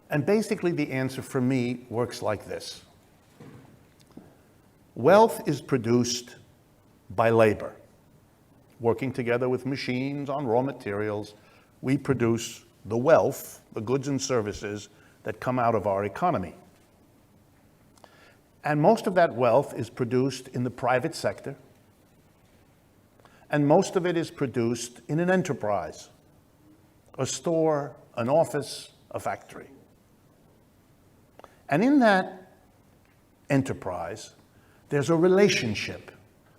And basically the answer for me works like this. Wealth is produced by labor. Working together with machines on raw materials, we produce the wealth, the goods and services that come out of our economy. And most of that wealth is produced in the private sector, and most of it is produced in an enterprise, a store, an office, a factory. And in that enterprise, there's a relationship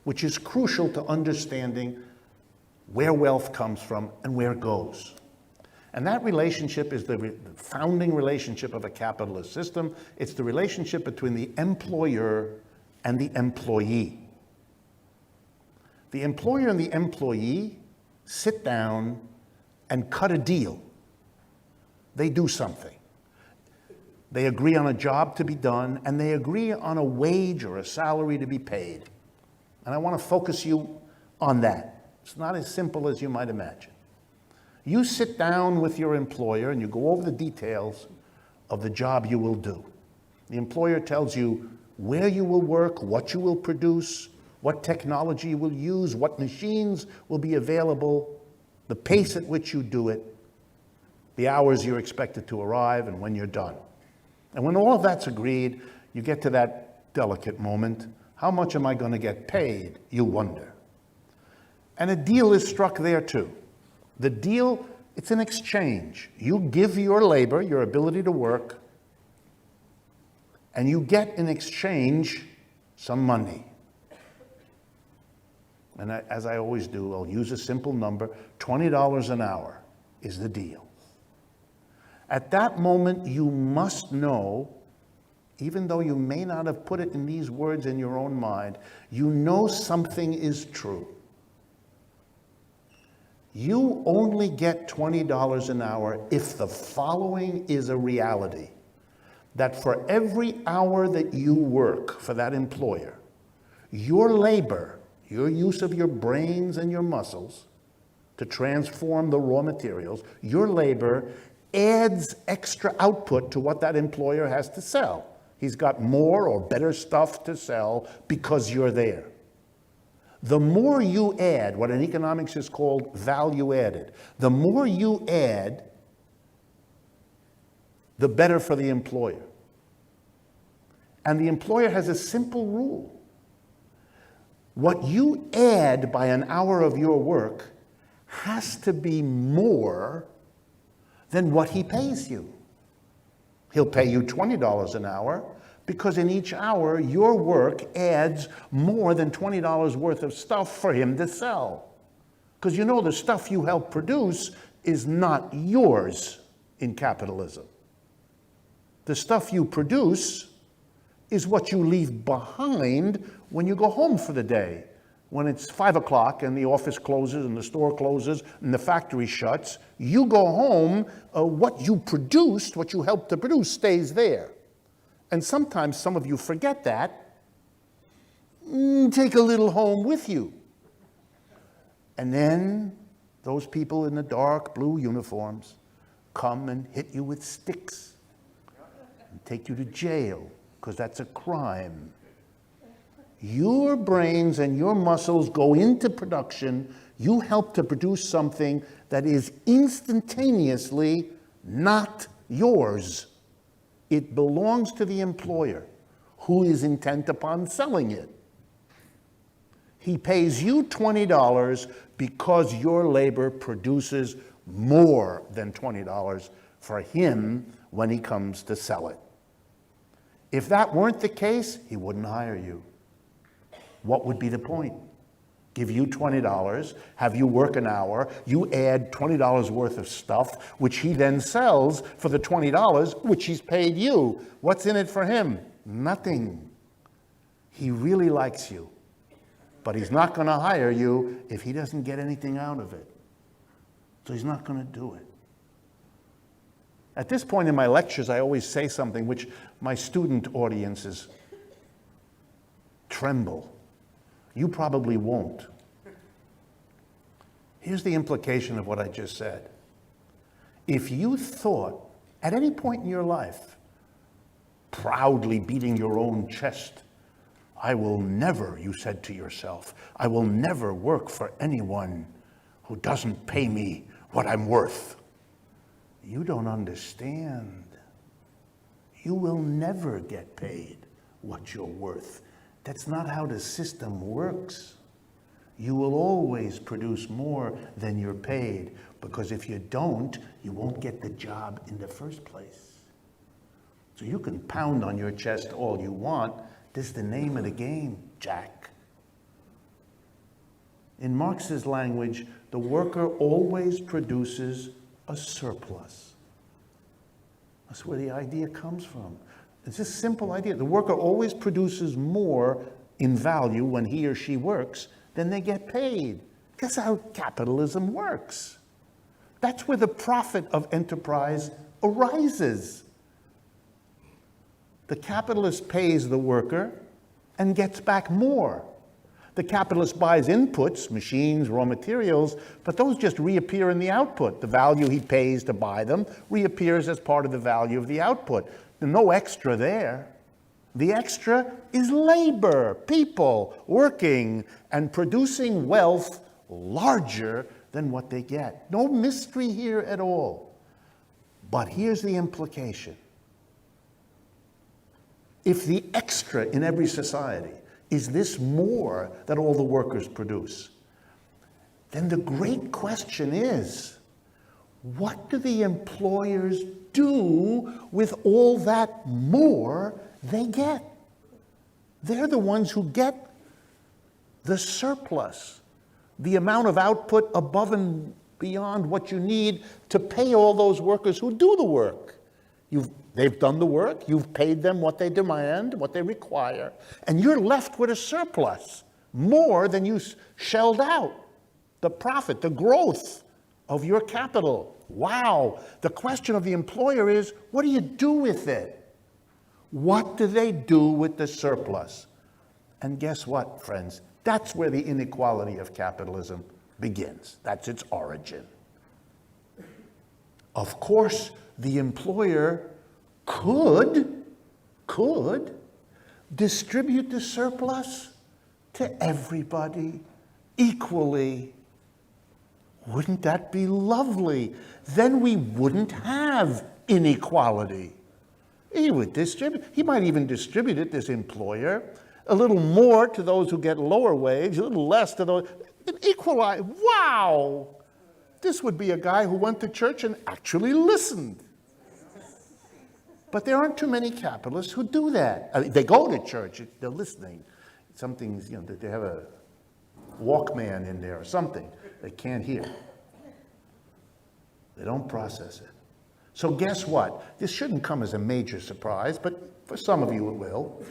which is crucial to understanding where wealth comes from and where it goes. And that relationship is the founding relationship of a capitalist system. It's the relationship between the employer and the employee. The employer and the employee sit down and cut a deal. They do something. They agree on a job to be done, and they agree on a wage or a salary to be paid. And I want to focus you on that. It's not as simple as you might imagine. You sit down with your employer and you go over the details of the job you will do. The employer tells you where you will work, what you will produce, what technology you will use, what machines will be available, the pace at which you do it, the hours you're expected to arrive, and when you're done. And when all of that's agreed, you get to that delicate moment. How much am I going to get paid, you wonder. And a deal is struck there too. The deal, it's an exchange. You give your labor, your ability to work, and you get in exchange some money. And as I always do, I'll use a simple number. $20 an hour is the deal. At that moment, you must know, even though you may not have put it in these words in your own mind, you know something is true. You only get $20 an hour if the following is a reality. That for every hour that you work for that employer, your labor, your use of your brains and your muscles to transform the raw materials, your labor adds extra output to what that employer has to sell. He's got more or better stuff to sell because you're there. The more you add, what in economics is called value added, the more you add, the better for the employer. And the employer has a simple rule. What you add by an hour of your work has to be more than what he pays you. He'll pay you $20 an hour because in each hour your work adds more than $20 worth of stuff for him to sell. Because you know the stuff you help produce is not yours in capitalism. The stuff you produce is what you leave behind when you go home for the day. When it's 5 o'clock and the office closes and the store closes and the factory shuts, you go home, what you produced, what you helped to produce stays there. And sometimes some of you forget that. Take a little home with you. And then those people in the dark blue uniforms come and hit you with sticks and take you to jail because that's a crime. Your brains and your muscles go into production. You help to produce something that is instantaneously not yours. It belongs to the employer, who is intent upon selling it. He pays you $20 because your labor produces more than $20 for him when he comes to sell it. If that weren't the case, he wouldn't hire you. What would be the point? Give you $20, have you work an hour, you add $20 worth of stuff, which he then sells for the $20, which he's paid you. What's in it for him? Nothing. He really likes you, but he's not going to hire you if he doesn't get anything out of it. So he's not going to do it. At this point in my lectures, I always say something which my student audiences tremble. You probably won't. Here's the implication of what I just said. If you thought At any point in your life, proudly beating your own chest, I will never, you said to yourself, I will never work for anyone who doesn't pay me what I'm worth. You don't understand. You will never get paid what you're worth. That's not how the system works. You will always produce more than you're paid, because if you don't, you won't get the job in the first place. So you can pound on your chest all you want. This is the name of the game, Jack. In Marx's language, the worker always produces a surplus. That's where the idea comes from. It's this simple idea. The worker always produces more in value when he or she works than they get paid. That's how capitalism works. That's where the profit of enterprise arises. The capitalist pays the worker and gets back more. The capitalist buys inputs, machines, raw materials, but those just reappear in the output. The value he pays to buy them reappears as part of the value of the output. There's no extra there. The extra is labor, people working and producing wealth larger than what they get. No mystery here at all. But here's the implication. If the extra in every society is this more that all the workers produce, then the great question is, what do the employers do with all that more they get? They're the ones who get the surplus, the amount of output above and beyond what you need to pay all those workers who do the work. They've done the work, you've paid them what they demand, what they require, and you're left with a surplus, more than you shelled out. The profit, the growth of your capital. Wow. The question of the employer is, what do you do with it? What do they do with the surplus? And guess what, friends? That's where the inequality of capitalism begins. That's its origin. Of course, the employer could distribute the surplus to everybody equally. Wouldn't that be lovely? Then we wouldn't have inequality. He would distribute, he might even distribute it, this employer, a little more to those who get lower wage, a little less to those, equalize. Wow! This would be a guy who went to church and actually listened. But there aren't too many capitalists who do that. I mean, they go to church, they're listening. Something's, they have a Walkman in there or something. They can't hear. They don't process it. So guess what? This shouldn't come as a major surprise, but for some of you it will.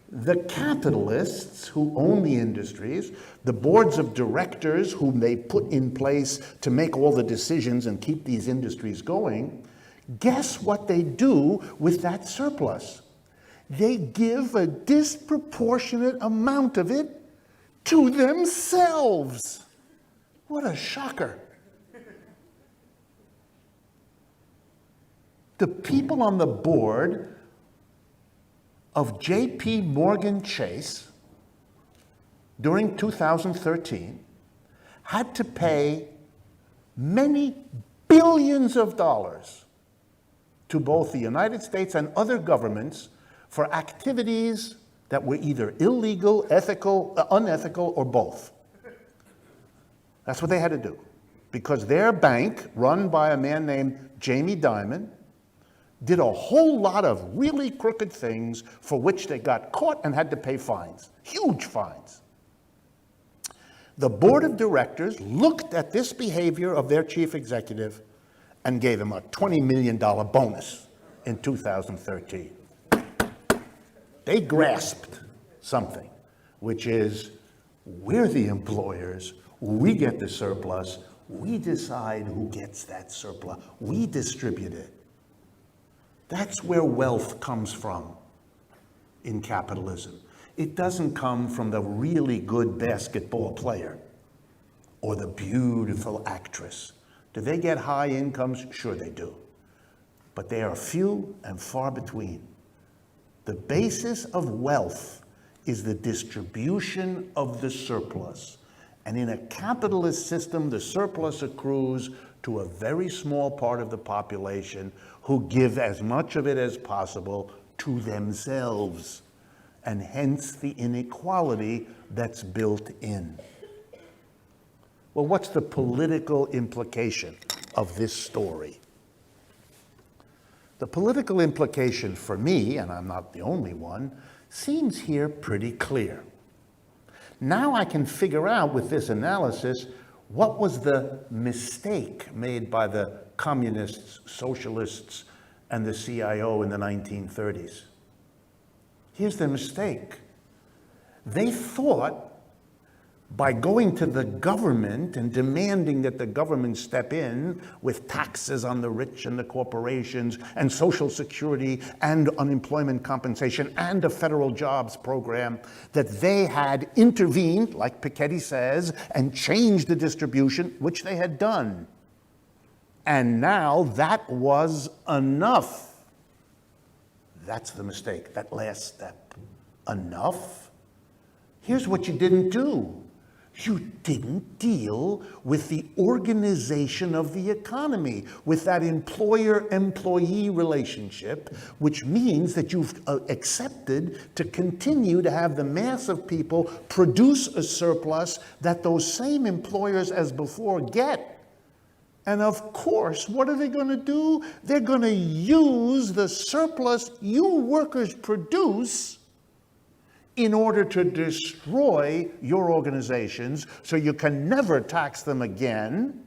The capitalists who own the industries, the boards of directors whom they put in place to make all the decisions and keep these industries going, guess what they do with that surplus? They give a disproportionate amount of it to themselves. What a shocker. The people on the board of J.P. Morgan Chase during 2013 had to pay many billions of dollars to both the United States and other governments for activities that were either illegal, ethical, unethical, or both. That's what they had to do. Because their bank, run by a man named Jamie Dimon, did a whole lot of really crooked things for which they got caught and had to pay fines, huge fines. The board of directors looked at this behavior of their chief executive and gave him a $20 million bonus in 2013. They grasped something, which is, we're the employers, we get the surplus, we decide who gets that surplus, we distribute it. That's where wealth comes from in capitalism. It doesn't come from the really good basketball player or the beautiful actress. Do they get high incomes? Sure they do. but they are few and far between. The basis of wealth is the distribution of the surplus. And in a capitalist system, the surplus accrues to a very small part of the population who give as much of it as possible to themselves, and hence the inequality that's built in. Well, what's the political implication of this story? The political implication for me, and I'm not the only one, seems here pretty clear. Now I can figure out with this analysis what was the mistake made by the communists, socialists, and the CIO in the 1930s. Here's the mistake. They thought by going to the government and demanding that the government step in with taxes on the rich and the corporations and Social Security and unemployment compensation and a federal jobs program, that they had intervened, like Piketty says, and changed the distribution, which they had done. And now that was enough. That's the mistake, that last step. Enough? Here's what you didn't do. You didn't deal with the organization of the economy, with that employer-employee relationship, which means that you've accepted to continue to have the mass of people produce a surplus that those same employers as before get. And of course, what are they going to do? They're going to use the surplus you workers produce in order to destroy your organizations so you can never tax them again,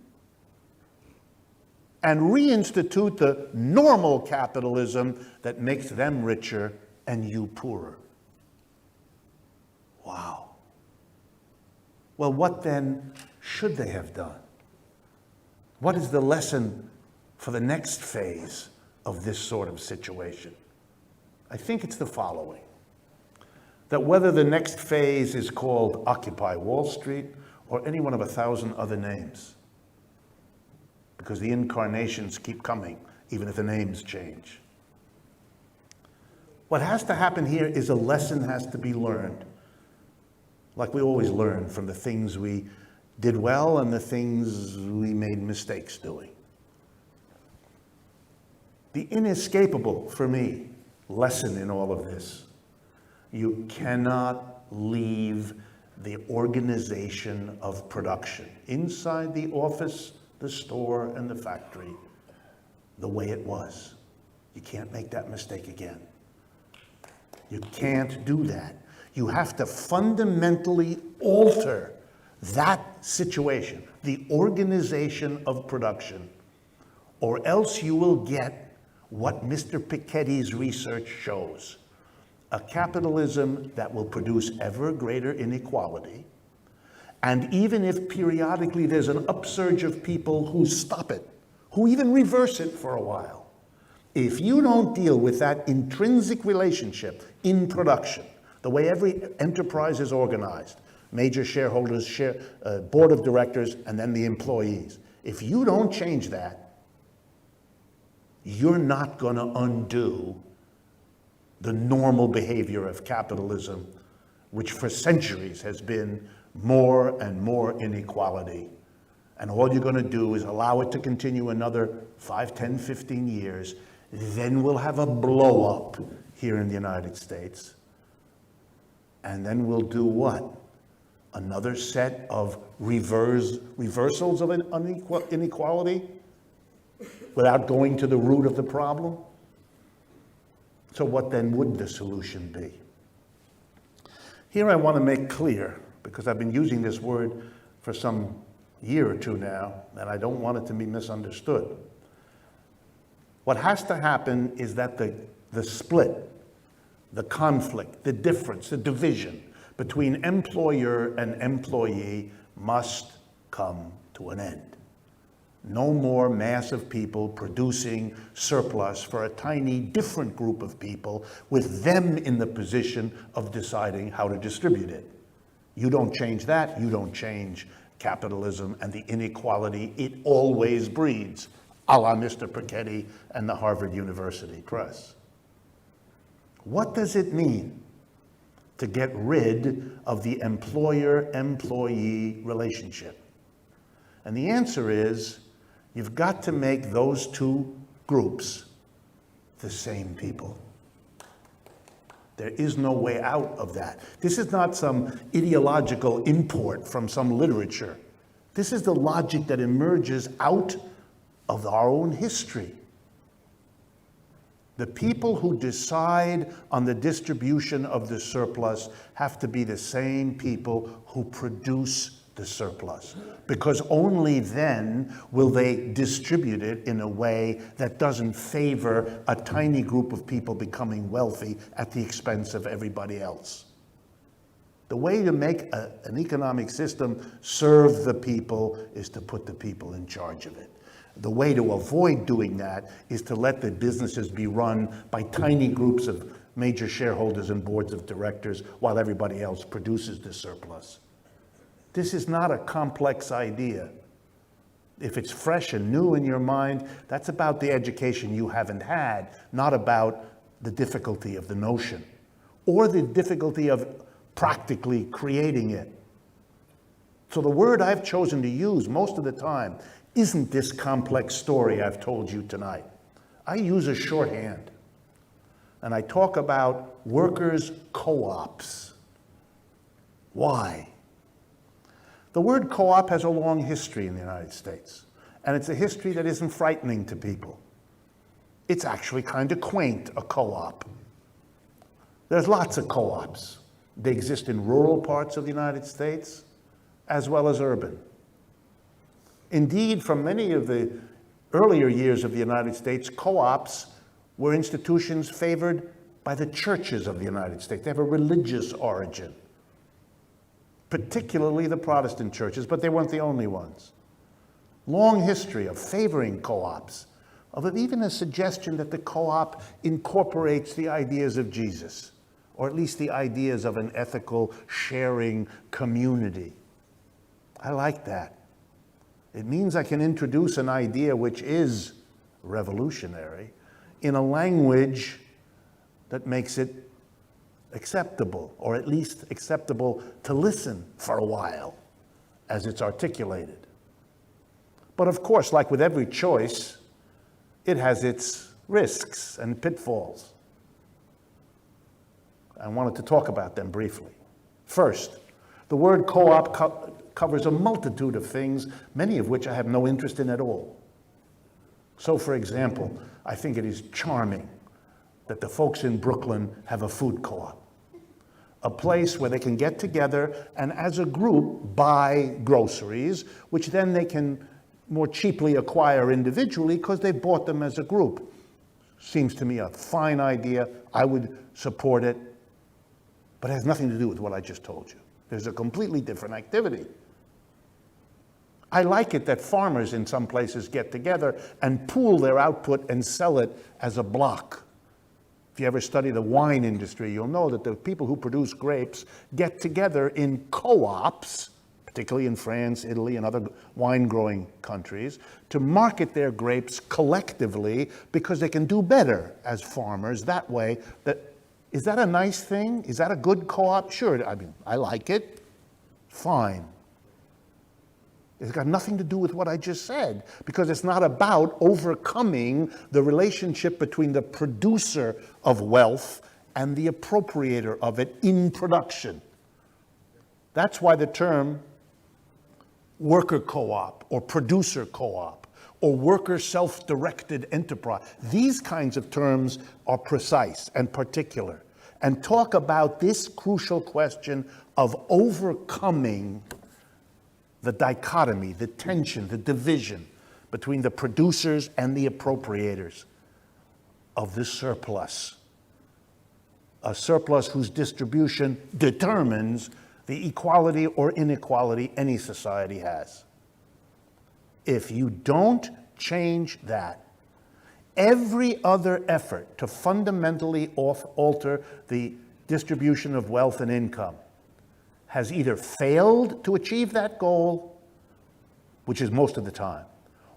and reinstitute the normal capitalism that makes them richer and you poorer. Wow. Well, what then should they have done? What is the lesson for the next phase of this sort of situation? I think it's the following. That whether the next phase is called Occupy Wall Street or any one of 1,000 other names, because the incarnations keep coming, even if the names change. What has to happen here is a lesson has to be learned, like we always learn from the things we did well and the things we made mistakes doing. The inescapable, for me, lesson in all of this: you cannot leave the organization of production inside the office, the store, and the factory the way it was. You can't make that mistake again. You can't do that. You have to fundamentally alter that situation, the organization of production, or else you will get what Mr. Piketty's research shows: a capitalism that will produce ever greater inequality, and even if periodically there's an upsurge of people who stop it, who even reverse it for a while, if you don't deal with that intrinsic relationship in production, the way every enterprise is organized, major shareholders, board of directors, and then the employees, if you don't change that, you're not going to undo the normal behavior of capitalism, which for centuries has been more and more inequality. And all you're going to do is allow it to continue another 5, 10, 15 years. Then we'll have a blow up here in the United States. And then we'll do what? Another set of reversals of inequality without going to the root of the problem? So what then would the solution be? Here I want to make clear, because I've been using this word for some year or two now, and I don't want it to be misunderstood. What has to happen is that the split, the conflict, the difference, the division between employer and employee must come to an end. No more mass of people producing surplus for a tiny different group of people with them in the position of deciding how to distribute it. You don't change that, you don't change capitalism and the inequality it always breeds. a la Mr. Piketty and the Harvard University Press. What does it mean to get rid of the employer-employee relationship? And the answer is, you've got to make those two groups the same people. There is no way out of that. This is not some ideological import from some literature. This is the logic that emerges out of our own history. The people who decide on the distribution of the surplus have to be the same people who produce the surplus, because only then will they distribute it in a way that doesn't favor a tiny group of people becoming wealthy at the expense of everybody else. The way to make an economic system serve the people is to put the people in charge of it. The way to avoid doing that is to let the businesses be run by tiny groups of major shareholders and boards of directors while everybody else produces the surplus. This is not a complex idea. If it's fresh and new in your mind, that's about the education you haven't had, not about the difficulty of the notion or the difficulty of practically creating it. So the word I've chosen to use most of the time isn't this complex story I've told you tonight. I use a shorthand, and I talk about workers' co-ops. Why? The word co-op has a long history in the United States, and it's a history that isn't frightening to people. It's actually kind of quaint, a co-op. There's lots of co-ops. They exist in rural parts of the United States as well as urban. Indeed, from many of the earlier years of the United States, co-ops were institutions favored by the churches of the United States. They have a religious origin, particularly the Protestant churches, but they weren't the only ones. Long history of favoring co-ops, of even a suggestion that the co-op incorporates the ideas of Jesus, or at least the ideas of an ethical, sharing community. I like that. It means I can introduce an idea which is revolutionary in a language that makes it acceptable, or at least acceptable to listen for a while as it's articulated. But of course, like with every choice, it has its risks and pitfalls. I wanted to talk about them briefly. First, the word co-op covers a multitude of things, many of which I have no interest in at all. So, for example, I think it is charming that the folks in Brooklyn have a food co-op, a place where they can get together and as a group buy groceries, which then they can more cheaply acquire individually because they bought them as a group. Seems to me a fine idea. I would support it, but it has nothing to do with what I just told you. There's a completely different activity. I like it that farmers in some places get together and pool their output and sell it as a block. If you ever study the wine industry, you'll know that the people who produce grapes get together in co-ops, particularly in France, Italy, and other wine-growing countries, to market their grapes collectively because they can do better as farmers that way. Is that a nice thing? Is that a good co-op? Sure, I mean, I like it. Fine. It's got nothing to do with what I just said, because it's not about overcoming the relationship between the producer of wealth and the appropriator of it in production. That's why the term worker co-op or producer co-op or worker self-directed enterprise, these kinds of terms are precise and particular and talk about this crucial question of overcoming the dichotomy, the tension, the division between the producers and the appropriators of the surplus. A surplus whose distribution determines the equality or inequality any society has. If you don't change that, every other effort to fundamentally alter the distribution of wealth and income has either failed to achieve that goal, which is most of the time,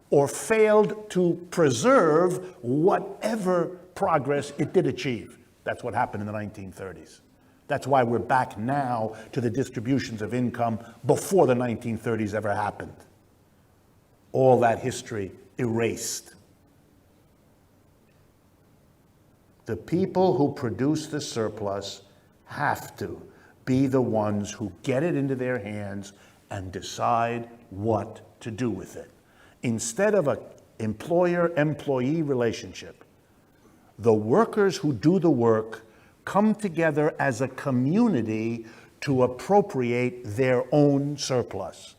or failed to preserve whatever progress it did achieve. That's what happened in the 1930s. That's why we're back now to the distributions of income before the 1930s ever happened. All that history erased. The people who produce the surplus have to be the ones who get it into their hands and decide what to do with it. Instead of an employer-employee relationship, the workers who do the work come together as a community to appropriate their own surplus.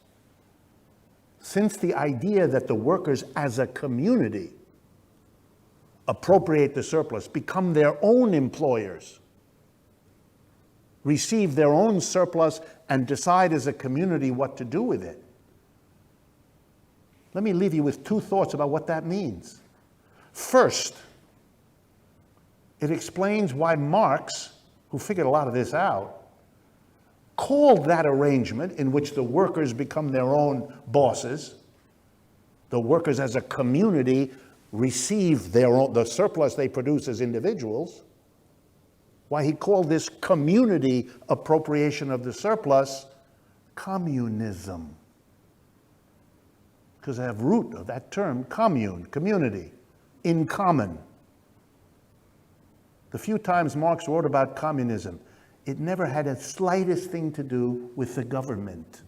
Since the idea that the workers as a community appropriate the surplus, become their own employers, receive their own surplus, and decide as a community what to do with it. Let me leave you with two thoughts about what that means. First, it explains why Marx, who figured a lot of this out, called that arrangement in which the workers become their own bosses, the workers as a community receive the surplus they produce as individuals, why he called this community appropriation of the surplus communism. Because I have root of that term, commune, community, in common. The few times Marx wrote about communism, it never had the slightest thing to do with the government.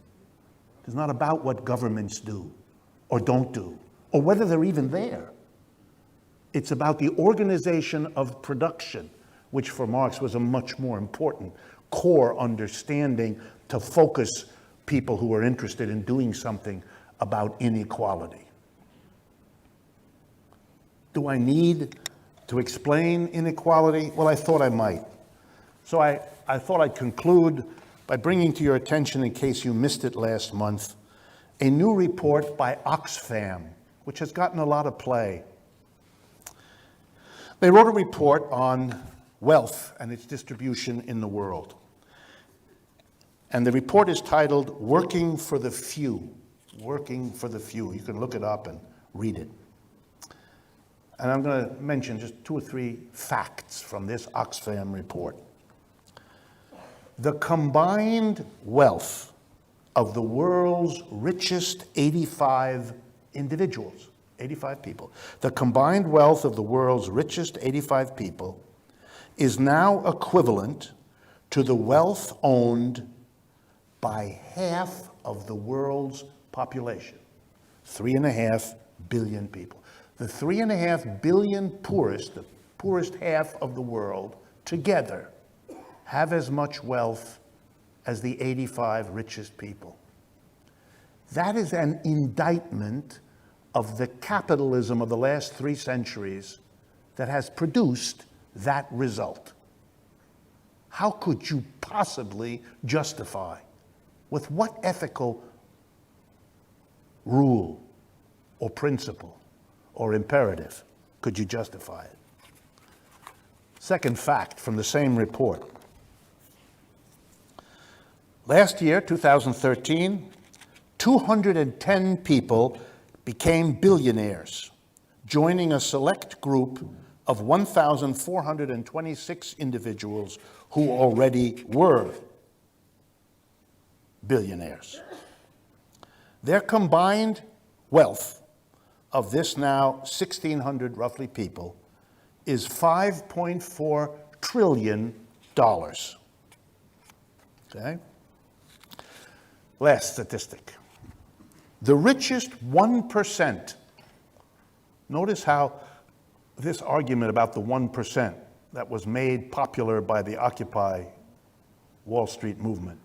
It's not about what governments do or don't do, or whether they're even there. It's about the organization of production, which for Marx was a much more important core understanding to focus people who are interested in doing something about inequality. Do I need to explain inequality? Well, I thought I might. So I thought I'd conclude by bringing to your attention, in case you missed it last month, a new report by Oxfam, which has gotten a lot of play. They wrote a report on wealth and its distribution in the world. And the report is titled, Working for the Few. Working for the Few. You can look it up and read it. And I'm going to mention just 2 or 3 facts from this Oxfam report. The combined wealth of the world's richest 85 individuals, 85 people, the combined wealth of the world's richest 85 people is now equivalent to the wealth owned by half of the world's population, 3.5 billion people. The 3.5 billion poorest, the poorest half of the world, together have as much wealth as the 85 richest people. That is an indictment of the capitalism of the last 3 centuries that has produced that result. How could you possibly justify, with what ethical rule or principle or imperative could you justify it? Second fact from the same report. Last year, 2013, 210 people became billionaires, joining a select group of 1,426 individuals who already were billionaires. Their combined wealth of this now 1,600 roughly people is $5.4 trillion. Okay? Last statistic. The richest 1%, notice how this argument about the 1% that was made popular by the Occupy Wall Street movement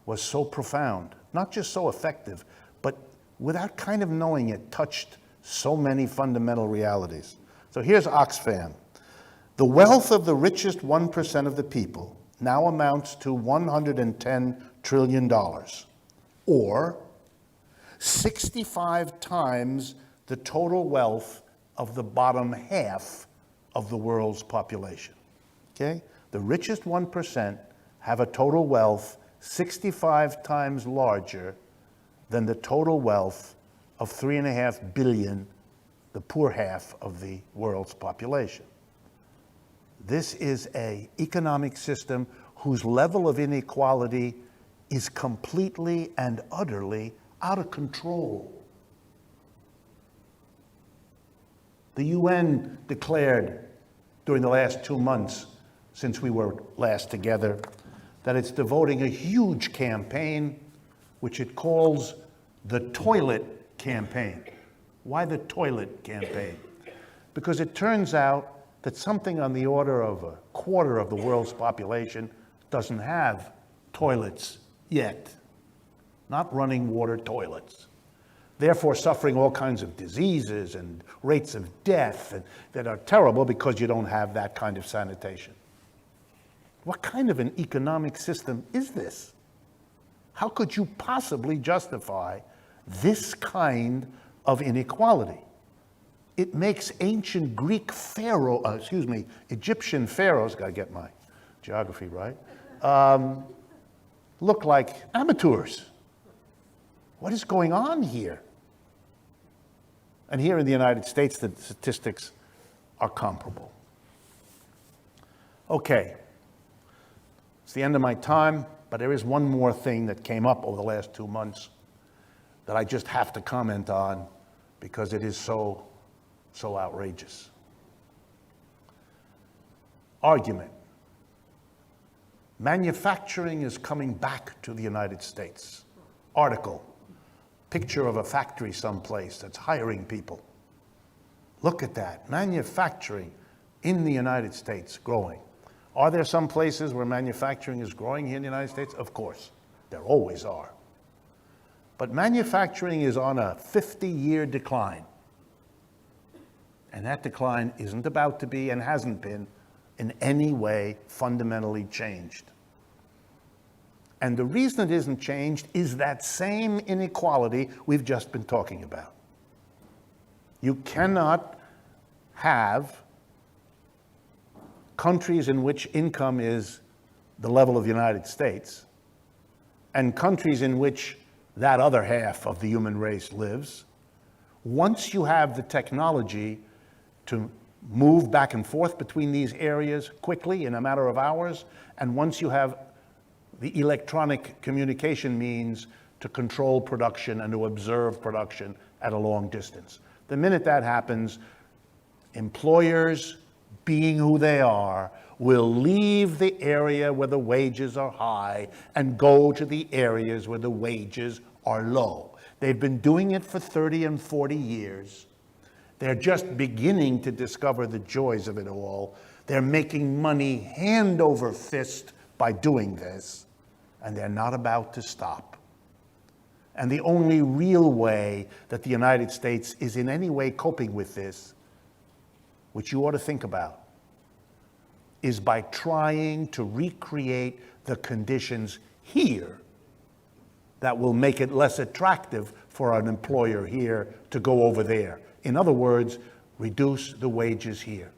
was so profound, not just so effective, but without kind of knowing it, touched so many fundamental realities. So here's Oxfam. The wealth of the richest 1% of the people now amounts to $110 trillion, or 65 times the total wealth of the bottom half of the world's population. Okay? The richest 1% have a total wealth 65 times larger than the total wealth of 3.5 billion, the poor half of the world's population. This is an economic system whose level of inequality is completely and utterly out of control. The UN declared during the last 2 months since we were last together that it's devoting a huge campaign, which it calls the toilet campaign. Why the toilet campaign? Because it turns out that something on the order of a quarter of the world's population doesn't have toilets yet, not running water toilets, therefore suffering all kinds of diseases and rates of death that are terrible because you don't have that kind of sanitation. What kind of an economic system is this? How could you possibly justify this kind of inequality? It makes ancient Egyptian pharaohs, gotta get my geography right, look like amateurs. What is going on here? And here in the United States, the statistics are comparable. Okay, it's the end of my time, but there is one more thing that came up over the last 2 months that I just have to comment on because it is so outrageous. Argument. Manufacturing is coming back to the United States. Article. Picture of a factory someplace that's hiring people. Look at that. Manufacturing in the United States growing. Are there some places where manufacturing is growing here in the United States? Of course. There always are. But manufacturing is on a 50-year decline. And that decline isn't about to be and hasn't been in any way fundamentally changed. And the reason it isn't changed is that same inequality we've just been talking about. You cannot have countries in which income is the level of the United States and countries in which that other half of the human race lives. Once you have the technology to move back and forth between these areas quickly in a matter of hours, and once you have the electronic communication means to control production and to observe production at a long distance. The minute that happens, employers, being who they are, will leave the area where the wages are high and go to the areas where the wages are low. They've been doing it for 30 and 40 years. They're just beginning to discover the joys of it all. They're making money hand over fist by doing this, and they're not about to stop. And the only real way that the United States is in any way coping with this, which you ought to think about, is by trying to recreate the conditions here that will make it less attractive for an employer here to go over there. In other words, reduce the wages here.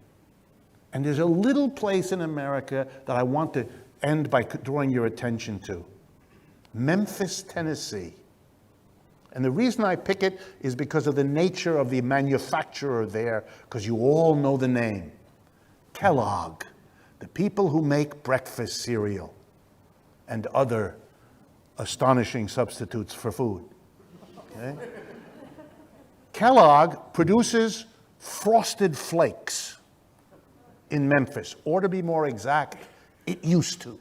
And there's a little place in America that I want to end by drawing your attention to. Memphis, Tennessee. And the reason I pick it is because of the nature of the manufacturer there, because you all know the name. Kellogg, the people who make breakfast cereal and other astonishing substitutes for food. Okay? Kellogg produces Frosted Flakes in Memphis, or to be more exact, it used to.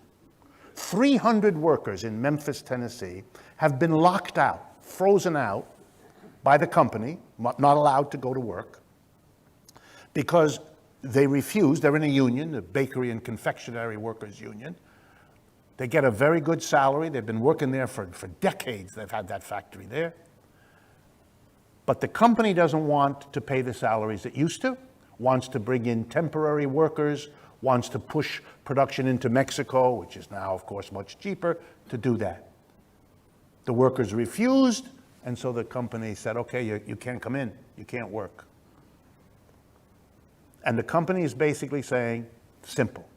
300 workers in Memphis, Tennessee have been locked out, frozen out by the company, not allowed to go to work, because they refuse. They're in a union, the Bakery and Confectionery Workers Union. They get a very good salary. They've been working there for decades. They've had that factory there. But the company doesn't want to pay the salaries it used to, wants to bring in temporary workers, wants to push production into Mexico, which is now, of course, much cheaper to do that. The workers refused, and so the company said, okay, you can't come in, you can't work. And the company is basically saying, simple,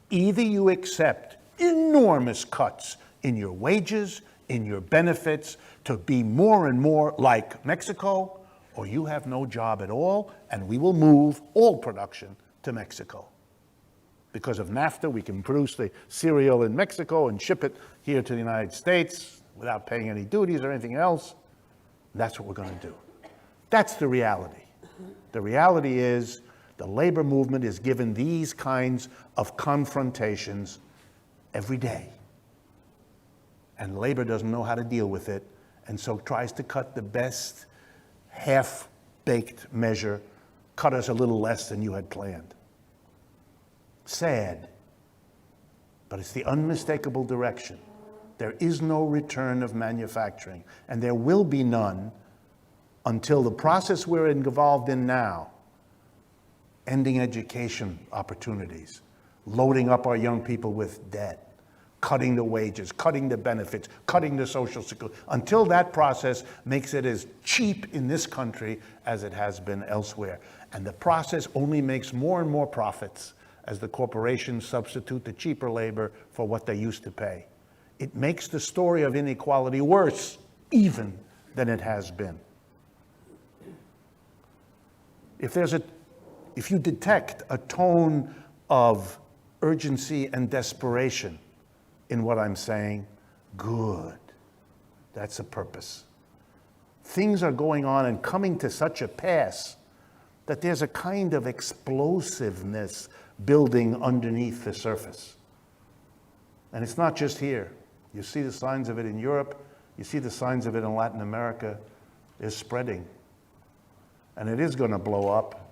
either you accept enormous cuts in your wages, in your benefits to be more and more like Mexico, or you have no job at all, and we will move all production to Mexico. Because of NAFTA, we can produce the cereal in Mexico and ship it here to the United States without paying any duties or anything else. That's what we're going to do. That's the reality. The reality is the labor movement is given these kinds of confrontations every day. And labor doesn't know how to deal with it, and so tries to cut the best half-baked measure, cut us a little less than you had planned. Sad, but it's the unmistakable direction. There is no return of manufacturing, and there will be none until the process we're involved in now, ending education opportunities, loading up our young people with debt, cutting the wages, cutting the benefits, cutting the social security, until that process makes it as cheap in this country as it has been elsewhere. And the process only makes more and more profits as the corporations substitute the cheaper labor for what they used to pay. It makes the story of inequality worse even than it has been. If you detect a tone of urgency and desperation in what I'm saying, good. That's a purpose. Things are going on and coming to such a pass that there's a kind of explosiveness building underneath the surface. And it's not just here. You see the signs of it in Europe, you see the signs of it in Latin America. It's spreading. And it is going to blow up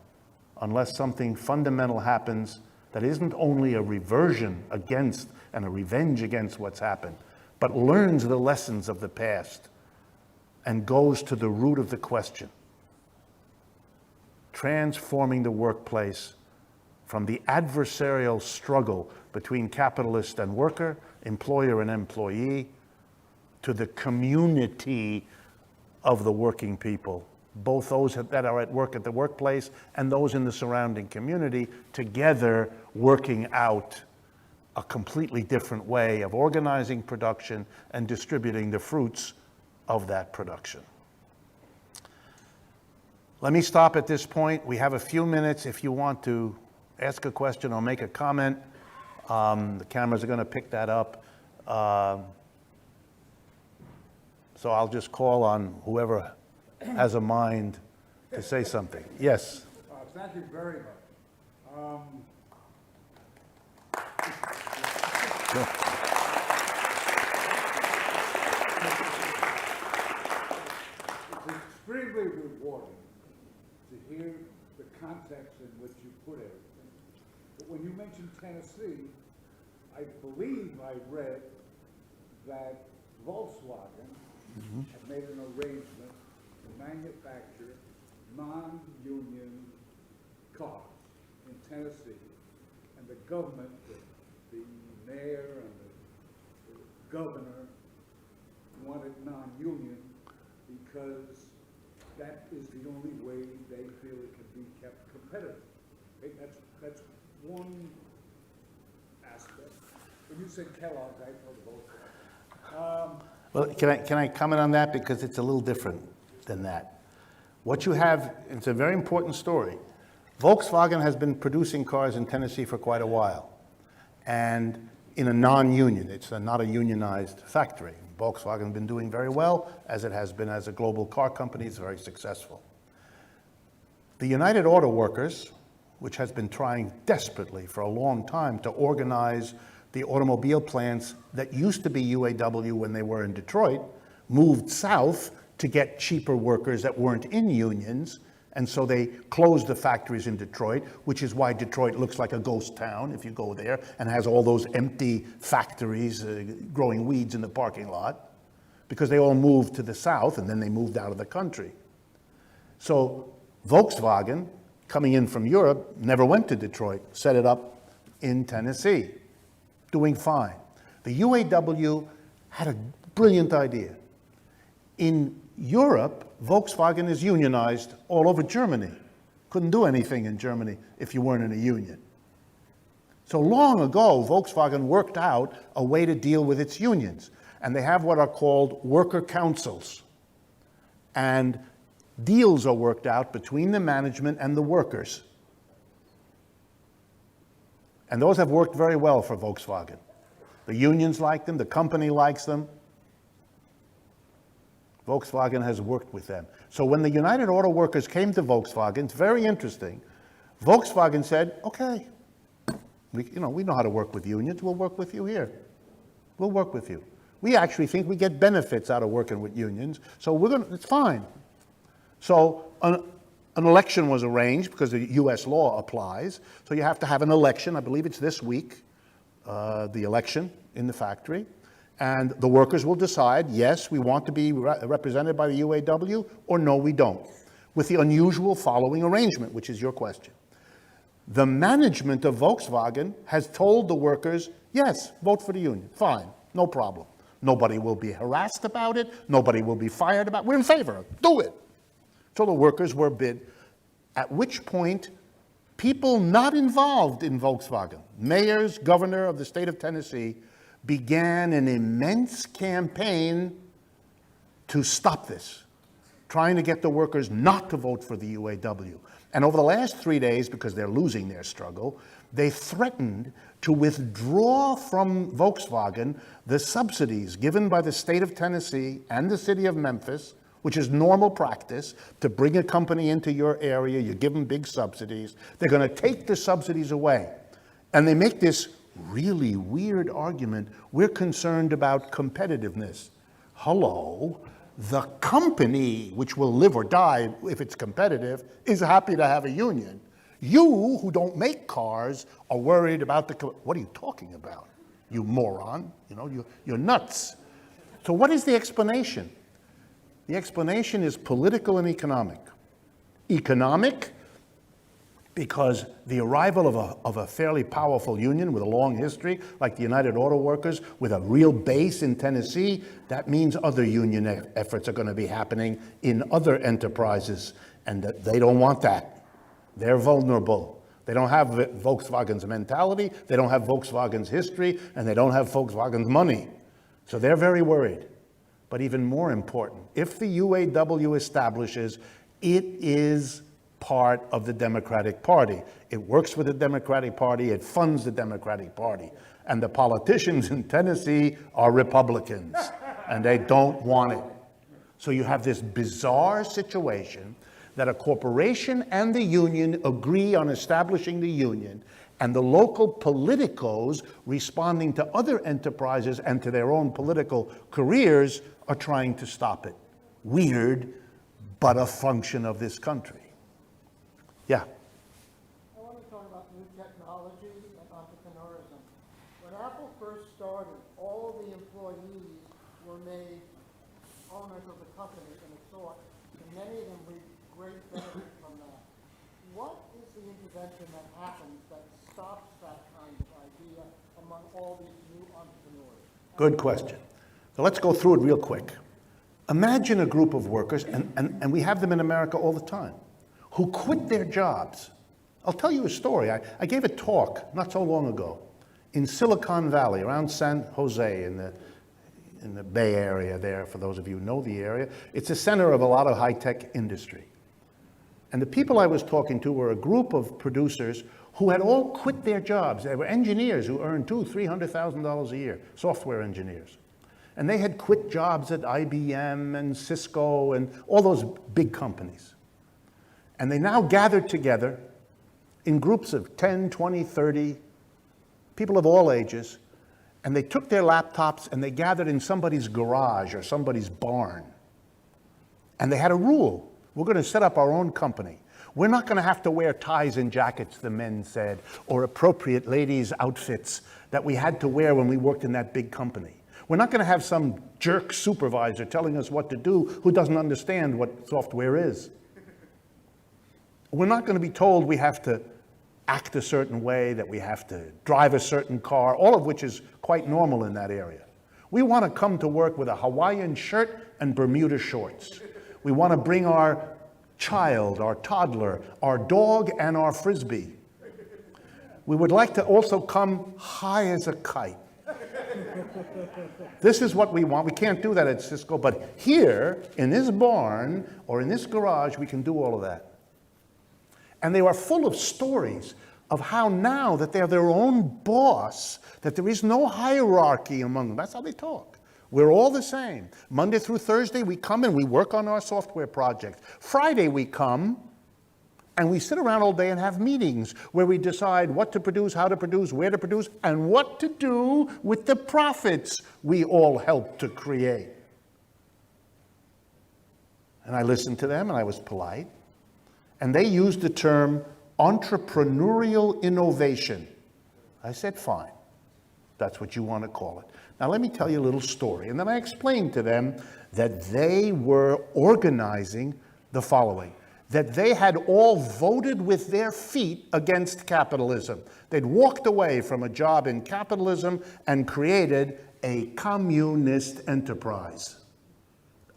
unless something fundamental happens that isn't only a reversion against and a revenge against what's happened, but learns the lessons of the past and goes to the root of the question. Transforming the workplace from the adversarial struggle between capitalist and worker, employer and employee, to the community of the working people, both those that are at work at the workplace and those in the surrounding community, together working out a completely different way of organizing production and distributing the fruits of that production. Let me stop at this point. We have a few minutes if you want to ask a question or make a comment. The cameras are going to pick that up. So I'll just call on whoever has a mind to say something. Yes? Thank you very much. Sure. It's extremely rewarding to hear the context in which you put everything. But when you mentioned Tennessee, I believe I read that Volkswagen had made an arrangement to manufacture non-union cars in Tennessee, and the government, the mayor and the governor wanted non-union because that is the only way they feel it can be kept competitive. Okay, that's one aspect. When you said Kellogg's, I thought Volkswagen. Well, can I comment on that? Because it's a little different than that. What you have, it's a very important story. Volkswagen has been producing cars in Tennessee for quite a while, and in a non-union. It's not a unionized factory. Volkswagen has been doing very well, as it has been as a global car company. It's very successful. The United Auto Workers, which has been trying desperately for a long time to organize the automobile plants that used to be UAW when they were in Detroit, moved south to get cheaper workers that weren't in unions, and so they closed the factories in Detroit, which is why Detroit looks like a ghost town if you go there, and has all those empty factories growing weeds in the parking lot, because they all moved to the south and then they moved out of the country. So Volkswagen, coming in from Europe, never went to Detroit, set it up in Tennessee, doing fine. The UAW had a brilliant idea. In Europe, Volkswagen is unionized all over Germany. Couldn't do anything in Germany if you weren't in a union. So long ago, Volkswagen worked out a way to deal with its unions. and they have what are called worker councils. And deals are worked out between the management and the workers. And those have worked very well for Volkswagen. The unions like them, the company likes them. Volkswagen has worked with them. So when the United Auto Workers came to Volkswagen, it's very interesting. Volkswagen said, okay, we know how to work with unions. We'll work with you here. We'll work with you. We actually think we get benefits out of working with unions, so it's fine. So an election was arranged because the US law applies. So you have to have an election. I believe it's this week, the election in the factory. And the workers will decide, yes, we want to be represented by the UAW, or no, we don't, with the unusual following arrangement, which is your question. The management of Volkswagen has told the workers, yes, vote for the union, fine, no problem. Nobody will be harassed about it, nobody will be fired about it, we're in favor of it, do it. So the workers were bid, at which point people not involved in Volkswagen, mayors, governor of the state of Tennessee, began an immense campaign to stop this, trying to get the workers not to vote for the UAW. And over the last 3 days, because they're losing their struggle, they threatened to withdraw from Volkswagen the subsidies given by the state of Tennessee and the city of Memphis, which is normal practice to bring a company into your area, you give them big subsidies. They're going to take the subsidies away. And they make this really weird argument, we're concerned about competitiveness. Hello, the company, which will live or die if it's competitive, is happy to have a union. You, who don't make cars, are worried about what are you talking about, you moron? You're nuts. So what is the explanation? The explanation is political and economic. Economic, because the arrival of a fairly powerful union with a long history, like the United Auto Workers, with a real base in Tennessee, that means other union efforts are going to be happening in other enterprises, and they don't want that. They're vulnerable. They don't have Volkswagen's mentality, they don't have Volkswagen's history, and they don't have Volkswagen's money. So they're very worried. But even more important, if the UAW establishes it is part of the Democratic Party. It works with the Democratic Party, it funds the Democratic Party. And the politicians in Tennessee are Republicans, and they don't want it. So you have this bizarre situation that a corporation and the union agree on establishing the union, and the local politicos responding to other enterprises and to their own political careers are trying to stop it. Weird, but a function of this country. Yeah. I want to talk about new technology and entrepreneurism. When Apple first started, all the employees were made owners of the company in a sort, and many of them reaped great benefit from that. What is the intervention that happens that stops that kind of idea among all these new entrepreneurs? Good question. So let's go through it real quick. Imagine a group of workers, and we have them in America all the time, who quit their jobs. I'll tell you a story. I gave a talk not so long ago in Silicon Valley, around San Jose in the Bay Area there, for those of you who know the area. It's a center of a lot of high-tech industry. And the people I was talking to were a group of producers who had all quit their jobs. They were engineers who earned $200,000–300,000 a year, software engineers. And they had quit jobs at IBM and Cisco and all those big companies. And they now gathered together in groups of 10, 20, 30, people of all ages, and they took their laptops and they gathered in somebody's garage or somebody's barn. And they had a rule. We're going to set up our own company. We're not going to have to wear ties and jackets, the men said, or appropriate ladies' outfits that we had to wear when we worked in that big company. We're not going to have some jerk supervisor telling us what to do who doesn't understand what software is. We're not going to be told we have to act a certain way, that we have to drive a certain car, all of which is quite normal in that area. We want to come to work with a Hawaiian shirt and Bermuda shorts. We want to bring our child, our toddler, our dog, and our Frisbee. We would like to also come high as a kite. This is what we want. We can't do that at Cisco, but here, in this barn, or in this garage, we can do all of that. And they are full of stories of how now that they're their own boss, that there is no hierarchy among them. That's how they talk. We're all the same. Monday through Thursday, we come and we work on our software project. Friday, we come and we sit around all day and have meetings where we decide what to produce, how to produce, where to produce, and what to do with the profits we all helped to create. And I listened to them and I was polite. And they used the term entrepreneurial innovation. I said, fine. That's what you want to call it. Now let me tell you a little story. And then I explained to them that they were organizing the following. That they had all voted with their feet against capitalism. They'd walked away from a job in capitalism and created a communist enterprise.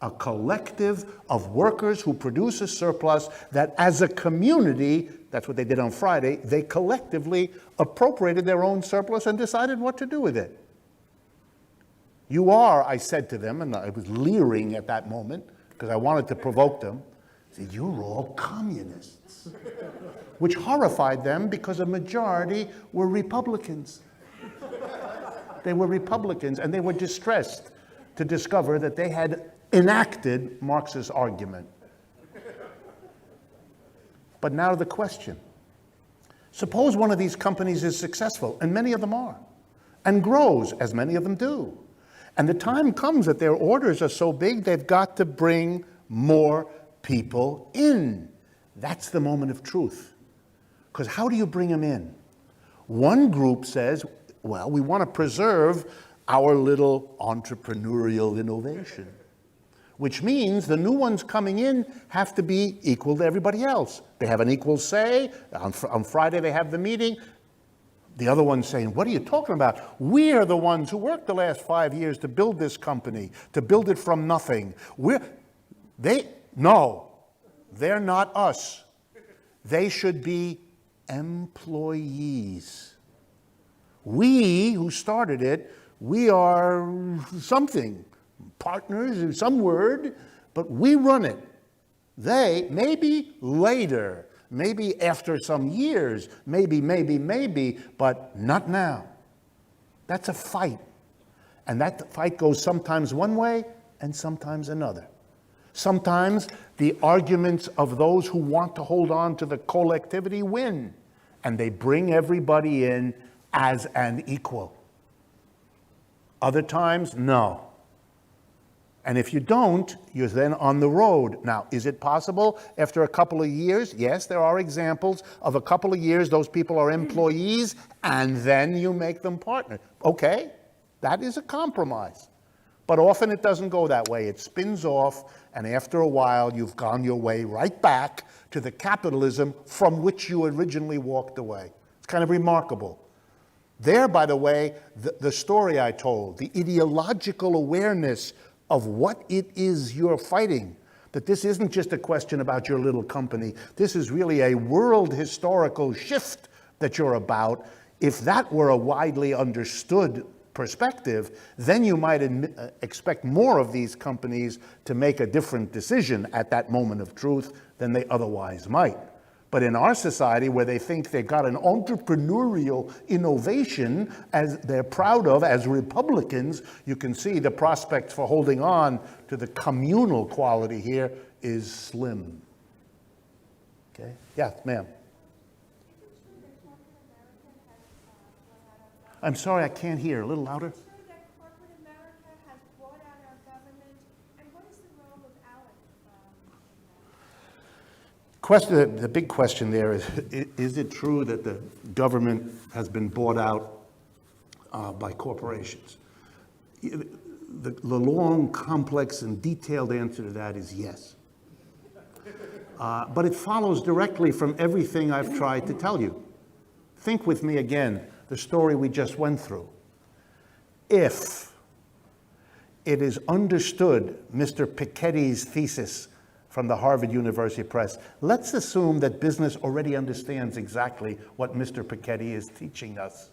A collective of workers who produce a surplus that as a community, that's what they did on Friday, they collectively appropriated their own surplus and decided what to do with it. You are, I said to them, and I was leering at that moment because I wanted to provoke them, I said, you're all communists, which horrified them because a majority were Republicans. They were Republicans, and they were distressed to discover that they had enacted Marx's argument. But now the question. Suppose one of these companies is successful, and many of them are, and grows, as many of them do. And the time comes that their orders are so big, they've got to bring more people in. That's the moment of truth. Because how do you bring them in? One group says, well, we want to preserve our little entrepreneurial innovation, which means the new ones coming in have to be equal to everybody else. They have an equal say. On Friday they have the meeting. The other one's saying, what are you talking about? We are the ones who worked the last 5 years to build this company, to build it from nothing. No, they're not us. They should be employees. We who started it, we are something, partners or some word, but we run it. They, maybe later, maybe after some years, maybe, but not now. That's a fight. And that fight goes sometimes one way and sometimes another. Sometimes the arguments of those who want to hold on to the collectivity win, and they bring everybody in as an equal. Other times, no. And if you don't, you're then on the road. Now, is it possible after a couple of years? Yes, there are examples of a couple of years, those people are employees, and then you make them partners. Okay, that is a compromise. But often it doesn't go that way. It spins off, and after a while, you've gone your way right back to the capitalism from which you originally walked away. It's kind of remarkable. There, by the way, the story I told, the ideological awareness of what it is you're fighting, that this isn't just a question about your little company. This is really a world historical shift that you're about. If that were a widely understood perspective, then you might expect more of these companies to make a different decision at that moment of truth than they otherwise might. But in our society, where they think they've got an entrepreneurial innovation as they're proud of as Republicans, you can see the prospects for holding on to the communal quality here is slim. Okay? Yeah, ma'am. I'm sorry, I can't hear. A little louder. Is it true that corporate America has bought out our government? And what is the role of ALEC in that? The big question there is it true that the government has been bought out by corporations? The long, complex, and detailed answer to that is yes. But it follows directly from everything I've tried to tell you. Think with me again, the story we just went through. If it is understood, Mr. Piketty's thesis from the Harvard University Press, let's assume that business already understands exactly what Mr. Piketty is teaching us.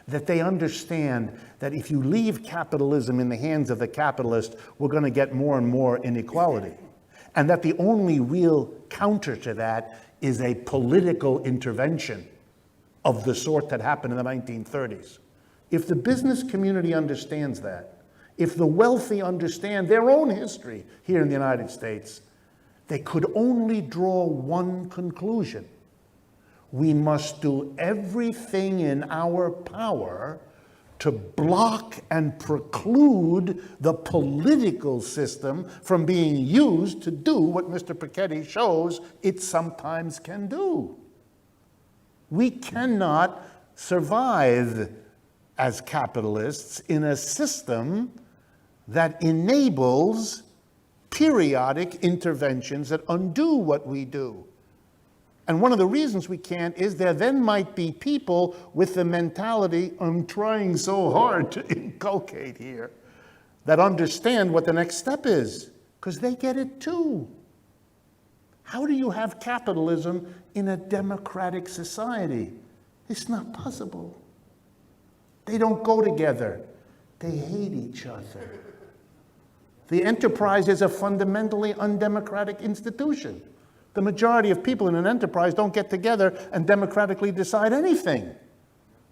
that they understand that if you leave capitalism in the hands of the capitalist, we're going to get more and more inequality. And that the only real counter to that is a political intervention of the sort that happened in the 1930s. If the business community understands that, if the wealthy understand their own history here in the United States, they could only draw one conclusion. We must do everything in our power to block and preclude the political system from being used to do what Mr. Piketty shows it sometimes can do. We cannot survive as capitalists in a system that enables periodic interventions that undo what we do. And one of the reasons we can't is there then might be people with the mentality I'm trying so hard to inculcate here that understand what the next step is, because they get it too. How do you have capitalism in a democratic society? It's not possible. They don't go together. They hate each other. The enterprise is a fundamentally undemocratic institution. The majority of people in an enterprise don't get together and democratically decide anything.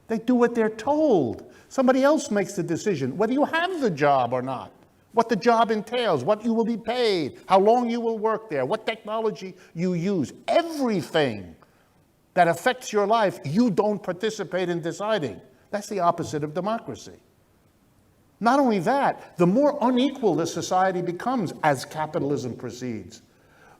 They do what they're told. Somebody else makes the decision, whether you have the job or not, what the job entails, what you will be paid, how long you will work there, what technology you use. Everything that affects your life, you don't participate in deciding. That's the opposite of democracy. Not only that, the more unequal the society becomes as capitalism proceeds,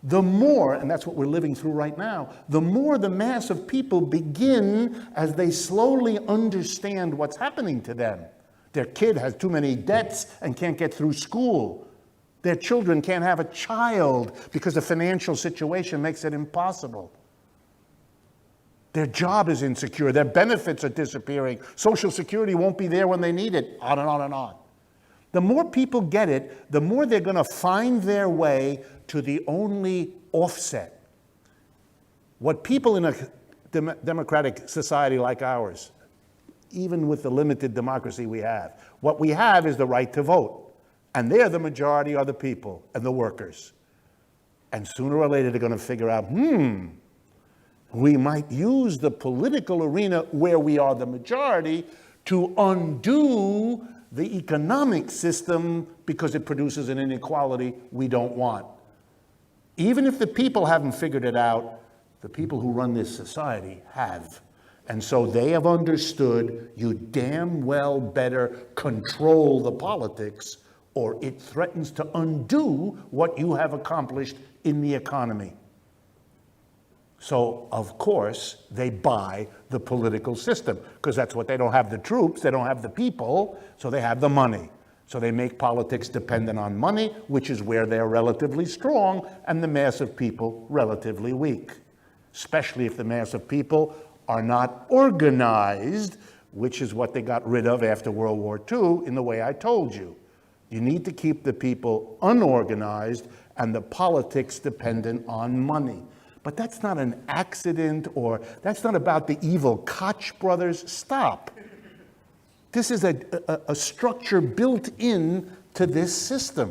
the more, and that's what we're living through right now, the more the mass of people begin, as they slowly understand what's happening to them. Their kid has too many debts and can't get through school. Their children can't have a child because the financial situation makes it impossible. Their job is insecure. Their benefits are disappearing. Social Security won't be there when they need it, on and on and on. The more people get it, the more they're going to find their way to the only offset. What people in a democratic society like ours, even with the limited democracy we have, what we have is the right to vote. And they're the majority are the people and the workers. And sooner or later they're going to figure out, we might use the political arena where we are the majority to undo the economic system because it produces an inequality we don't want. Even if the people haven't figured it out, the people who run this society have. And so they have understood you damn well better control the politics or it threatens to undo what you have accomplished in the economy. So, of course, they buy the political system because that's what they don't have the troops, they don't have the people, so they have the money. So they make politics dependent on money, which is where they're relatively strong and the mass of people relatively weak, especially if the mass of people are not organized, which is what they got rid of after World War II in the way I told you. You need to keep the people unorganized and the politics dependent on money. But that's not an accident, or that's not about the evil Koch brothers. Stop. This is a structure built in to this system.